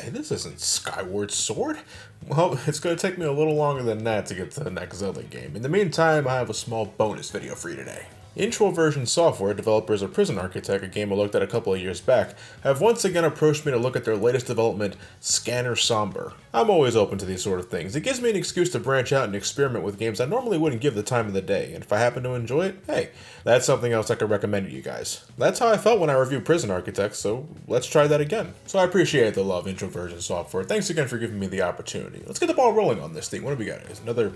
Hey, this isn't Skyward Sword. Well, it's going to take me a little longer than that to get to the next Zelda game. In the meantime, I have a small bonus video for you today. Introversion Software, developers of Prison Architect, a game I looked at a couple of years back, have once again approached me to look at their latest development, Sombre. I'm always open to these sort of things. It gives me an excuse to branch out and experiment with games I normally wouldn't give the time of the day, and if I happen to enjoy it, hey, that's something else I could recommend to you guys. That's how I felt when I reviewed Prison Architect, so let's try that again. So I appreciate the love, Introversion Software. Thanks again for giving me the opportunity. Let's get the ball rolling on this thing. What do we got? Is another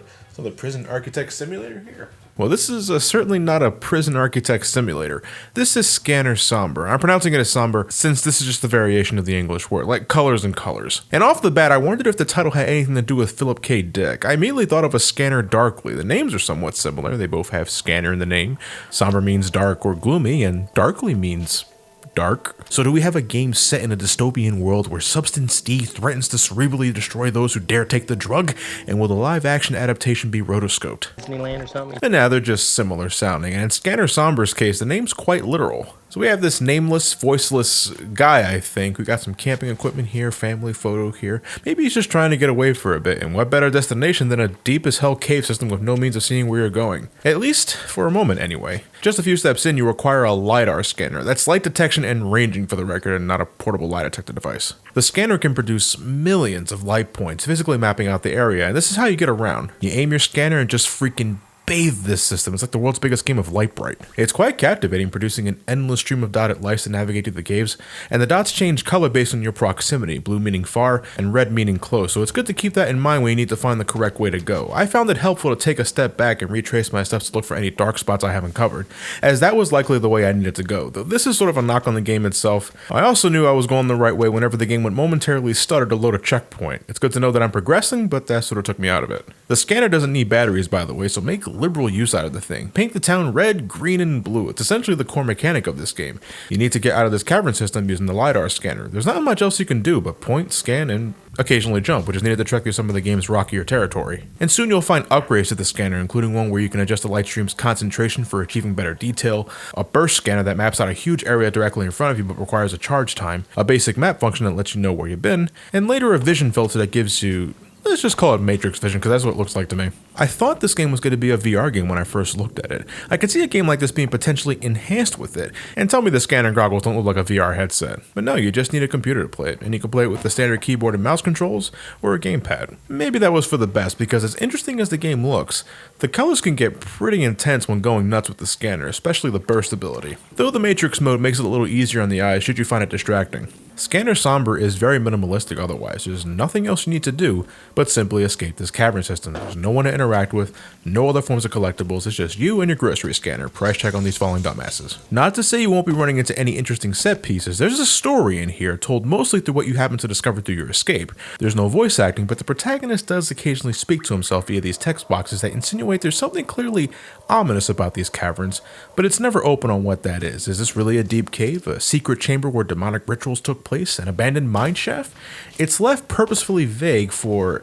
Prison Architect simulator here? Well, this is certainly not a Prison Architect simulator. This is Sombre. I'm pronouncing it as Sombre since this is just a variation of the English word, like colors and colors. And off the bat, I wondered if the title had anything to do with Philip K. Dick. I immediately thought of a scanner darkly. The names are somewhat similar. They both have scanner in the name. Sombre means dark or gloomy, and darkly means dark. So do we have a game set in a dystopian world where Substance D threatens to cerebrally destroy those who dare take the drug? And will the live action adaptation be rotoscoped? Disneyland or something? And now they're just similar sounding, and in Scanner Sombre's case, the name's quite literal. So we have this nameless, voiceless guy, I think. We got some camping equipment here, family photo here. Maybe he's just trying to get away for a bit, and what better destination than a deep as hell cave system with no means of seeing where you're going. At least, for a moment anyway. Just a few steps in, you require a LiDAR scanner. That's light detection and ranging for the record, and not a portable lie detector device. The scanner can produce millions of light points, physically mapping out the area, and this is how you get around. You aim your scanner and just freaking bathe this system. It's like the world's biggest game of Light Bright. It's quite captivating, producing an endless stream of dotted lights to navigate through the caves, and the dots change color based on your proximity, blue meaning far and red meaning close, so it's good to keep that in mind when you need to find the correct way to go. I found it helpful to take a step back and retrace my steps to look for any dark spots I haven't covered, as that was likely the way I needed to go, though this is sort of a knock on the game itself. I also knew I was going the right way whenever the game would momentarily stutter to load a checkpoint. It's good to know that I'm progressing, but that sort of took me out of it. The scanner doesn't need batteries, by the way, so make liberal use out of the thing. Paint the town red, green, and blue. It's essentially the core mechanic of this game. You need to get out of this cavern system using the LiDAR scanner. There's not much else you can do but point, scan, and occasionally jump, which is needed to trek through some of the game's rockier territory. And soon you'll find upgrades to the scanner, including one where you can adjust the light stream's concentration for achieving better detail, a burst scanner that maps out a huge area directly in front of you but requires a charge time, a basic map function that lets you know where you've been, and later a vision filter that gives you, let's just call it Matrix Vision, because that's what it looks like to me. I thought this game was going to be a VR game when I first looked at it. I could see a game like this being potentially enhanced with it, and tell me the scanner goggles don't look like a VR headset. But no, you just need a computer to play it, and you can play it with the standard keyboard and mouse controls, or a gamepad. Maybe that was for the best, because as interesting as the game looks, the colors can get pretty intense when going nuts with the scanner, especially the burst ability. Though the Matrix mode makes it a little easier on the eyes should you find it distracting. Scanner Sombre is very minimalistic otherwise. There's nothing else you need to do but simply escape this cavern system. There's no one to interact with, no other forms of collectibles, it's just you and your grocery scanner. Price check on these falling dumbasses. Not to say you won't be running into any interesting set pieces. There's a story in here told mostly through what you happen to discover through your escape. There's no voice acting, but the protagonist does occasionally speak to himself via these text boxes that insinuate there's something clearly ominous about these caverns, but it's never open on what that is. Is this really a deep cave, a secret chamber where demonic rituals took place, an abandoned mine shaft? It's left purposefully vague for,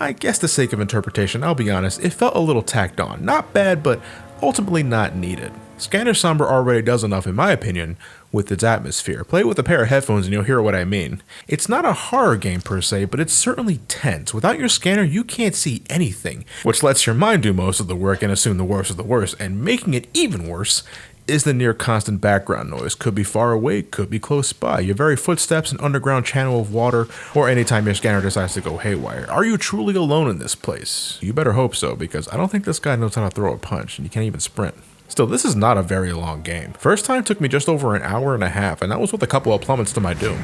I guess, the sake of interpretation. I'll be honest, it felt a little tacked on. Not bad, but ultimately not needed. Scanner Sombre already does enough, in my opinion, with its atmosphere. Play it with a pair of headphones and you'll hear what I mean. It's not a horror game per se, but it's certainly tense. Without your scanner, you can't see anything, which lets your mind do most of the work and assume the worst of the worst, and making it even worse is the near constant background noise. Could be far away, could be close by, your very footsteps, an underground channel of water, or anytime your scanner decides to go haywire. Are you truly alone in this place? You better hope so, because I don't think this guy knows how to throw a punch, and you can't even sprint. Still, this is not a very long game. First time took me just over an hour and a half, and that was with a couple of plummets to my doom.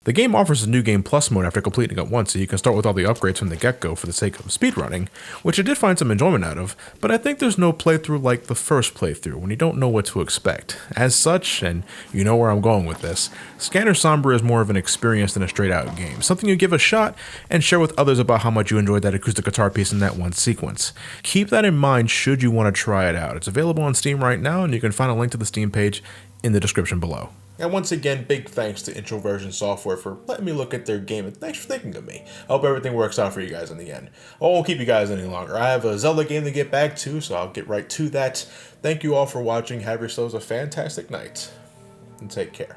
The game offers a New Game Plus mode after completing it once, so you can start with all the upgrades from the get-go for the sake of speedrunning, which I did find some enjoyment out of, but I think there's no playthrough like the first playthrough, when you don't know what to expect. As such, and you know where I'm going with this, Scanner Sombre is more of an experience than a straight-out game, something you give a shot and share with others about how much you enjoyed that acoustic guitar piece in that one sequence. Keep that in mind should you want to try it out. It's available on Steam right now, and you can find a link to the Steam page in the description below. And once again, big thanks to Introversion Software for letting me look at their game, and thanks for thinking of me. I hope everything works out for you guys in the end. I won't keep you guys any longer. I have a Zelda game to get back to, so I'll get right to that. Thank you all for watching. Have yourselves a fantastic night, and take care.